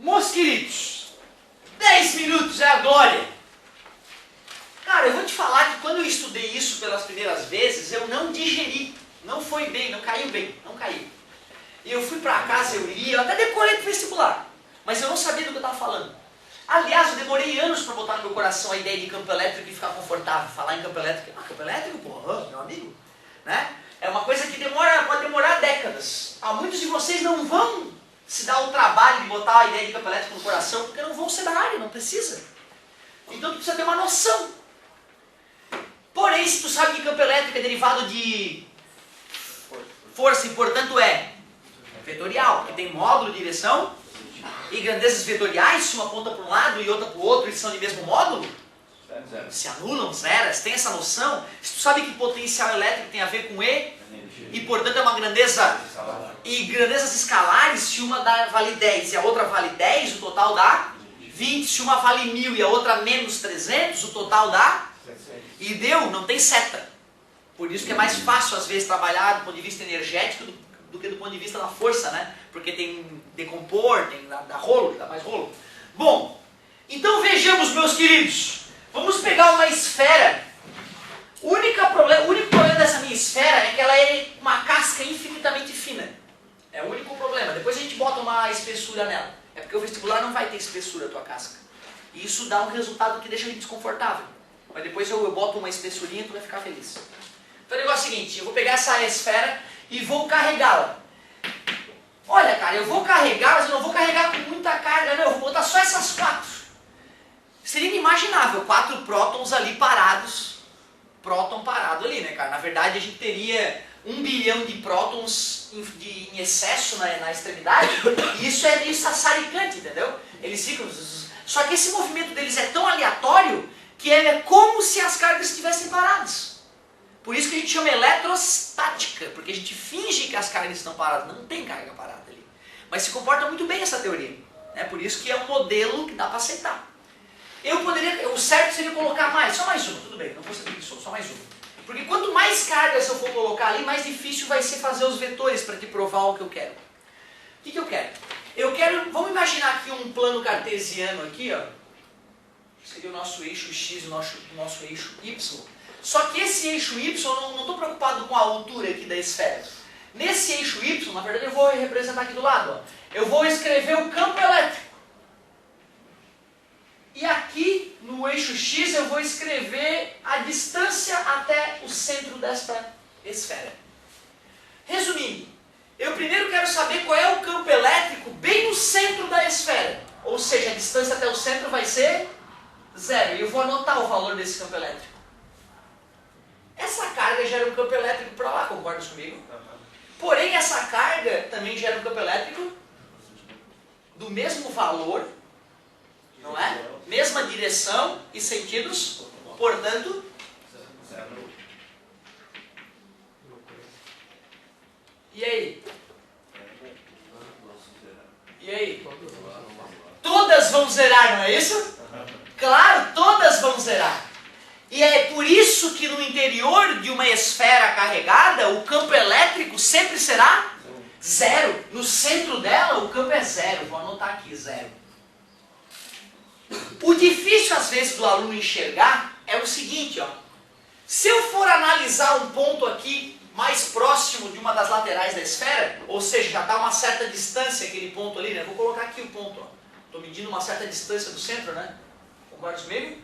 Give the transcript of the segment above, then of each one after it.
Meus queridos, 10 minutos é a glória. Cara, eu vou te falar que quando eu estudei isso pelas primeiras vezes, eu não digeri. Não foi bem, não caiu bem, não caiu. E eu fui pra casa, eu li, eu até decorei pro vestibular. Mas eu não sabia do que eu estava falando. Aliás, eu demorei anos para botar no meu coração a ideia de campo elétrico e ficar confortável. Falar em campo elétrico. Ah, campo elétrico, porra, meu amigo. Né? É uma coisa que pode demorar décadas. Muitos de vocês não vão se dar o trabalho de botar a ideia de campo elétrico no coração, porque não vão ser da área, não precisa. Então tu precisa ter uma noção. Porém, se tu sabe que campo elétrico é derivado de força e, portanto, é vetorial, que tem módulo, direção e grandezas vetoriais, se uma aponta para um lado e outra para o outro, eles são de mesmo módulo, se anulam, zero, se tem essa noção, se tu sabe que potencial elétrico tem a ver com E, portanto, é uma grandeza, e grandezas escalares, se uma vale 10 e a outra vale 10, o total dá 20, se uma vale 1000 e a outra menos 300, o total dá, e deu, não tem seta. Por isso que é mais fácil, às vezes, trabalhar do ponto de vista energético do que do ponto de vista da força, né? Porque tem decompor, tem dá rolo, dá mais rolo. Bom, então vejamos, meus queridos. Vamos pegar uma esfera. O único problema dessa minha esfera é que ela é uma casca infinitamente fina. É o único problema. Depois a gente bota uma espessura nela. É porque o vestibular não vai ter espessura a tua casca. E isso dá um resultado que deixa a gente desconfortável. Mas depois eu boto uma espessurinha e tu vai ficar feliz. Então o negócio é o seguinte, eu vou pegar essa esfera e vou carregá-la. Olha, cara, eu vou carregar, mas eu não vou carregar com muita carga, não. Eu vou botar só essas 4. Seria inimaginável, 4 prótons ali parados. Próton parado ali, né, cara? Na verdade, a gente teria 1 bilhão de prótons em excesso na extremidade. E isso é meio sassaricante, entendeu? Eles ficam... Só que esse movimento deles é tão aleatório que é como se as cargas estivessem paradas. Por isso que a gente chama eletrostática, porque a gente finge que as cargas estão paradas. Não tem carga parada ali. Mas se comporta muito bem essa teoria. Né? Por isso que é um modelo que dá para aceitar. O certo seria colocar mais, só mais uma, tudo bem, não vou ser preguiçoso, só mais uma. Porque quanto mais cargas eu for colocar ali, mais difícil vai ser fazer os vetores para te provar o que eu quero. O que eu quero? Vamos imaginar aqui um plano cartesiano aqui, ó. Seria o nosso eixo X, o nosso eixo Y. Só que esse eixo Y, eu não estou preocupado com a altura aqui da esfera. Nesse eixo Y, na verdade eu vou representar aqui do lado, ó. Eu vou escrever o campo elétrico. E aqui, no eixo X, eu vou escrever a distância até o centro desta esfera. Resumindo, eu primeiro quero saber qual é o campo elétrico bem no centro da esfera. Ou seja, a distância até o centro vai ser 0. E eu vou anotar o valor desse campo elétrico. Essa carga gera um campo elétrico para lá, concordas comigo? Porém, essa carga também gera um campo elétrico do mesmo valor, não é? Mesma direção e sentidos, portanto, e aí? E aí? Todas vão zerar, não é isso? Claro, todas vão zerar. E é por isso que no interior de uma esfera carregada, o campo elétrico sempre será 0. No centro dela, o campo é 0. Vou anotar aqui, 0. O difícil, às vezes, do aluno enxergar é o seguinte, ó. Se eu for analisar um ponto aqui mais próximo de uma das laterais da esfera, ou seja, já está a uma certa distância aquele ponto ali, né? Vou colocar aqui o ponto, ó. Estou medindo uma certa distância do centro, né? Concorda comigo?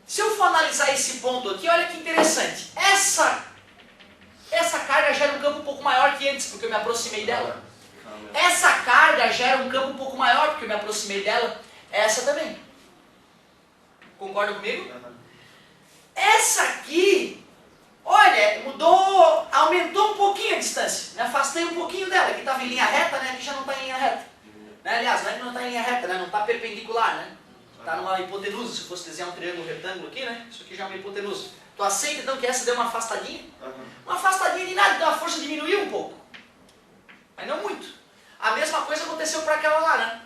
Se eu for analisar esse ponto aqui, olha que interessante. Essa carga gera um campo um pouco maior que antes, porque eu me aproximei dela. Essa carga gera um campo um pouco maior, porque eu me aproximei dela. Essa também. Concorda comigo? Essa aqui, olha, aumentou um pouquinho a distância. Me afastei um pouquinho dela. Aqui estava em linha reta, né? Aqui já não está em linha reta. Né? Aliás, não é que não está em linha reta, né? Não está perpendicular, né? Está numa hipotenusa. Se fosse desenhar um triângulo retângulo aqui, né? Isso aqui já é uma hipotenusa. Tu aceita então que essa deu uma afastadinha? Uma afastadinha de nada, então a força diminuiu um pouco. Mas não muito. A mesma coisa aconteceu para aquela lá, né?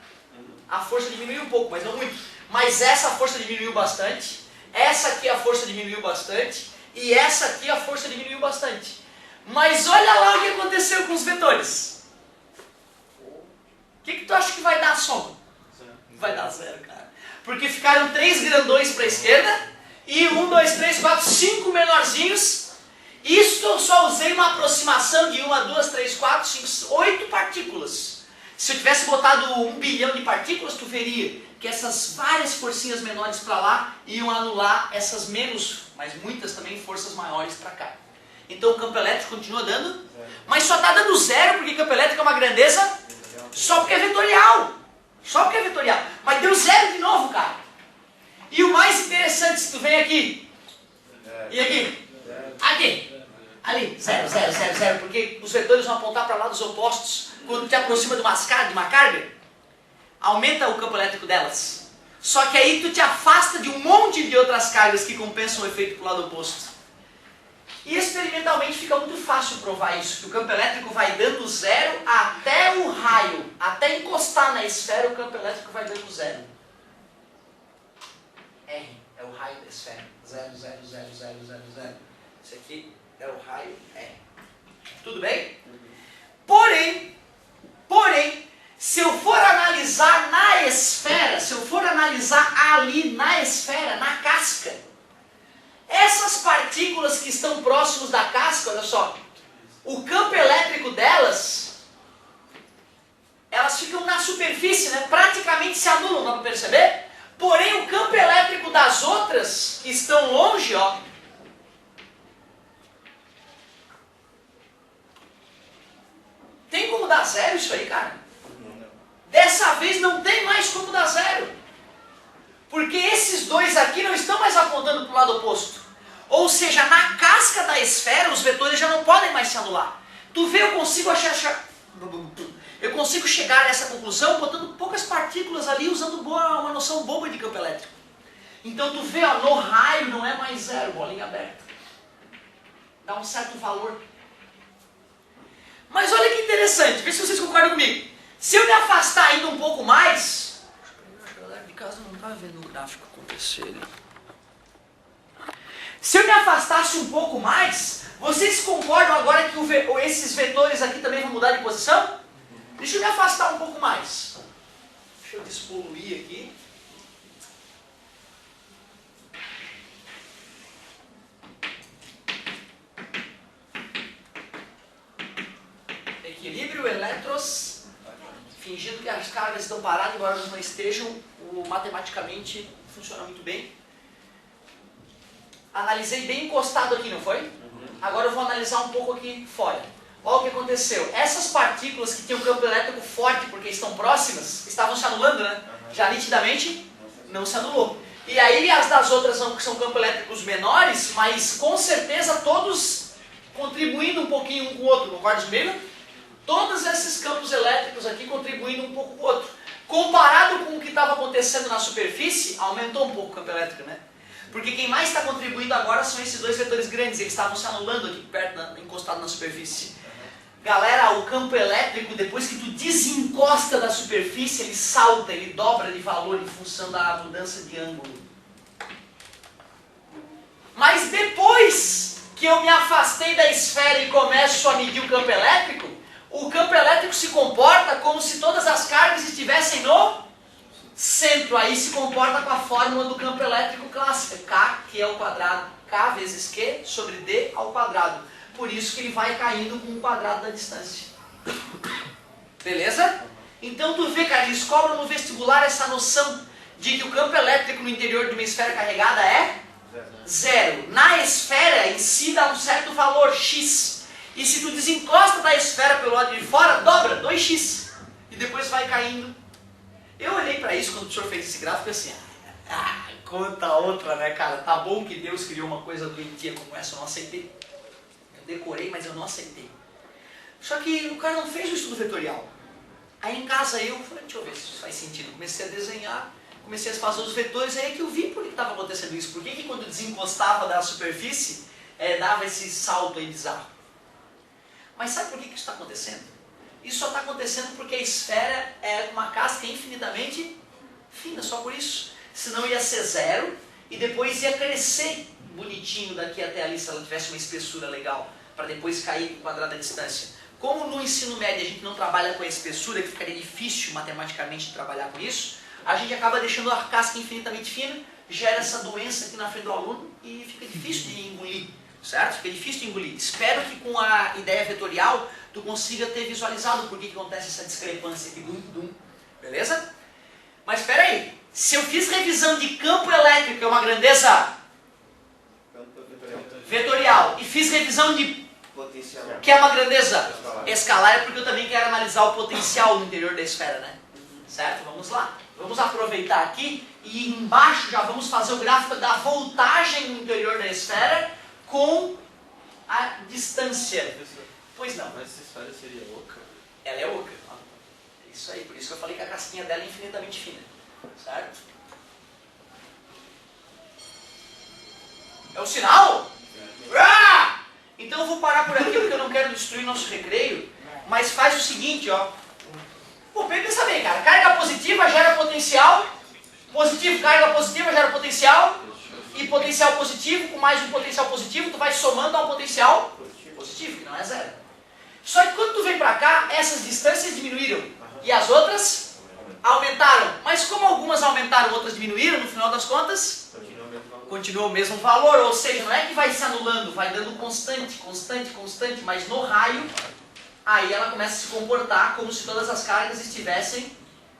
A força diminuiu um pouco, mas não muito. Mas essa força diminuiu bastante. Essa aqui a força diminuiu bastante. E essa aqui a força diminuiu bastante. Mas olha lá o que aconteceu com os vetores. O que tu acha que vai dar a soma? zero, cara. Porque ficaram 3 grandões para a esquerda e 1, 2, 3, 4, 5 menorzinhos. Isto eu só usei uma aproximação de 1, 2, 3, 4, 5, 8 partículas. Se eu tivesse botado 1 bilhão de partículas, tu veria que essas várias forcinhas menores para lá iam anular essas menos, mas muitas também forças maiores para cá. Então o campo elétrico continua dando, mas só está dando zero porque o campo elétrico é uma grandeza só porque é vetorial. Só porque é vetorial. Mas deu zero de novo, cara. E o mais interessante, se tu vem aqui, e aqui, aqui, ali, zero, zero, zero, zero, porque os vetores vão apontar para lados opostos. Quando te aproxima de uma carga, aumenta o campo elétrico delas. Só que aí tu te afasta de um monte de outras cargas que compensam o efeito para o lado oposto. E experimentalmente fica muito fácil provar isso, que o campo elétrico vai dando zero até o raio, até encostar na esfera o campo elétrico vai dando zero. R é o raio da esfera, 0, 0, 0, 0, 0, 0. Esse aqui é o raio R. Tudo bem? Porém, se eu for analisar na esfera, se eu for analisar ali na esfera, na casca, essas partículas que estão próximos da casca, olha só, o campo elétrico delas, elas ficam na superfície, né? Praticamente se anulam, dá para perceber? Porém, o campo elétrico das outras, que estão longe, ó, tem como dar zero isso aí, cara? Dessa vez não tem mais como dar zero. Porque esses dois aqui não estão mais apontando para o lado oposto. Ou seja, na casca da esfera, os vetores já não podem mais se anular. Tu vê, eu consigo chegar a essa conclusão botando poucas partículas ali, usando uma noção boba de campo elétrico. Então tu vê, ó, no raio não é mais zero, bolinha aberta. Dá um certo valor. Mas olha que interessante, vê se vocês concordam comigo. Se eu me afastar ainda um pouco mais... A galera de casa não está vendo o gráfico acontecer ali. Se eu me afastasse um pouco mais, vocês concordam agora que esses vetores aqui também vão mudar de posição? Deixa eu me afastar um pouco mais. Deixa eu despoluir aqui. Equilíbrio, elétrons, fingindo que as cargas estão paradas, embora elas não estejam, matematicamente funciona muito bem. Analisei bem encostado aqui, não foi? Agora eu vou analisar um pouco aqui fora. Olha o que aconteceu. Essas partículas que têm um campo elétrico forte porque estão próximas, estavam se anulando, né? Já nitidamente não se anulou. E aí as das outras são campos elétricos menores, mas com certeza todos contribuindo um pouquinho um com o outro, concorda comigo? Todos esses campos elétricos aqui contribuindo um pouco com o outro. Comparado com o que estava acontecendo na superfície, aumentou um pouco o campo elétrico, né? Porque quem mais está contribuindo agora são esses dois vetores grandes, eles estavam se anulando aqui perto, encostado na superfície. Galera, o campo elétrico, depois que tu desencosta da superfície, ele salta, ele dobra de valor em função da mudança de ângulo. Mas depois que eu me afastei da esfera e começo a medir o campo elétrico se comporta como se todas as cargas estivessem no centro. Aí se comporta com a fórmula do campo elétrico clássica, K, que é o quadrado, K vezes Q sobre D ao quadrado. Por isso que ele vai caindo com o quadrado da distância. Beleza? Então tu vê, cara, eles cobram no vestibular essa noção de que o campo elétrico no interior de uma esfera carregada é zero. Na esfera em si dá um certo valor, x. E se tu desencosta da esfera pelo lado de fora, dobra, 2x. E depois vai caindo. Eu olhei para isso quando o senhor fez esse gráfico e assim, conta outra, né, cara? Tá bom que Deus criou uma coisa doentia como essa, eu não aceitei. Eu decorei, mas eu não aceitei. Só que o cara não fez o estudo vetorial. Aí em casa eu falei, deixa eu ver se isso faz sentido. Comecei a desenhar, comecei a fazer os vetores, aí que eu vi por que estava acontecendo isso. Por que quando desencostava da superfície, dava esse salto aí bizarro. Mas sabe por que isso está acontecendo? Isso só está acontecendo porque a esfera é uma casca infinitamente fina, só por isso. Senão ia ser zero e depois ia crescer bonitinho daqui até ali se ela tivesse uma espessura legal, para depois cair com o quadrado da distância. Como no ensino médio a gente não trabalha com a espessura, que ficaria difícil matematicamente trabalhar com isso, a gente acaba deixando a casca infinitamente fina, gera essa doença aqui na frente do aluno e fica difícil de engolir, certo? Fica difícil de engolir. Espero que com a ideia vetorial tu consiga ter visualizado por que acontece essa discrepância aqui, beleza? Mas espera aí, se eu fiz revisão de campo elétrico, que é uma grandeza vetorial, e fiz revisão de potencial, que é uma grandeza escalar, é porque eu também quero analisar o potencial no interior da esfera, né? Certo? Vamos lá. Vamos aproveitar aqui e embaixo já vamos fazer o gráfico da voltagem no interior da esfera com a distância. Pois não. Mas essa esfera seria oca? Ela é oca. Isso aí, por isso que eu falei que a casquinha dela é infinitamente fina. Certo? É o sinal? Ah! Então eu vou parar por aqui porque eu não quero destruir nosso recreio. Mas faz o seguinte, ó. Pô, pensa bem, cara. Carga positiva gera potencial. Positivo, carga positiva gera potencial. E potencial positivo com mais um potencial positivo, tu vai somando a um potencial positivo, que não é zero. Só que quando tu vem pra cá, essas distâncias diminuíram. E as outras aumentaram. Mas como algumas aumentaram, outras diminuíram, no final das contas, continua o mesmo valor. Ou seja, não é que vai se anulando, vai dando constante, constante, constante. Mas no raio, aí ela começa a se comportar como se todas as cargas estivessem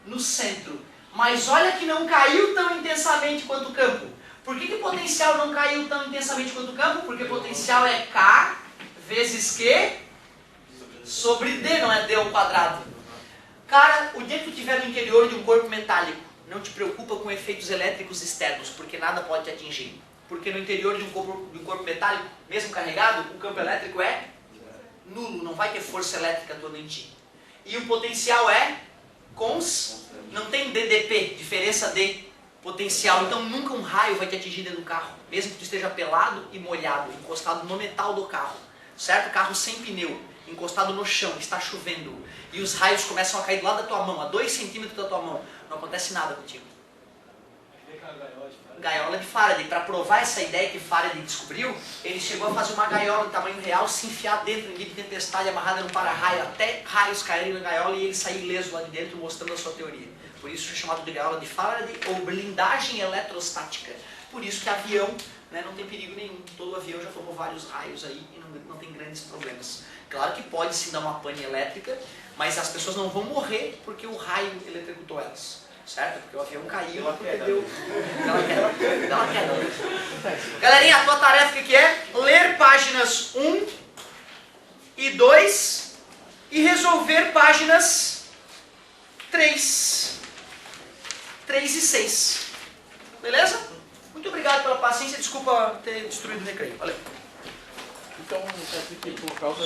no centro. Mas olha que não caiu tão intensamente quanto o campo. Por que o potencial não caiu tão intensamente quanto o campo? Porque o potencial é K vezes Q sobre D, não é D ao quadrado. Cara, o dia que tu estiver no interior de um corpo metálico, não te preocupa com efeitos elétricos externos, porque nada pode te atingir. Porque no interior de um corpo metálico, mesmo carregado, o campo elétrico é nulo, não vai ter força elétrica atuando em ti. E o potencial é não tem DDP, diferença de potencial, então nunca um raio vai te atingir dentro do carro, mesmo que tu esteja pelado e molhado, encostado no metal do carro, certo? Carro sem pneu, encostado no chão, está chovendo, e os raios começam a cair do lado da tua mão, a 2 centímetros da tua mão, não acontece nada contigo. Gaiola de Faraday. Para provar essa ideia que Faraday descobriu, ele chegou a fazer uma gaiola de tamanho real, se enfiar dentro em meio de tempestade, amarrada no para-raio, até raios caírem na gaiola e ele sair ileso lá de dentro, mostrando a sua teoria. Por isso é chamado de gaiola de Faraday ou blindagem eletrostática. Por isso que avião, né, não tem perigo nenhum. Todo avião já tomou vários raios aí e não tem grandes problemas. Claro que pode sim dar uma pane elétrica, mas as pessoas não vão morrer porque o raio eletrocutou elas. Certo? Porque o avião caiu porque deu aquela queda. Galerinha, a tua tarefa que é? Ler páginas 1 e 2 e resolver páginas 3 e 6. Beleza? Muito obrigado pela paciência, desculpa ter destruído o recreio. Valeu. Então, quer dizer que por causa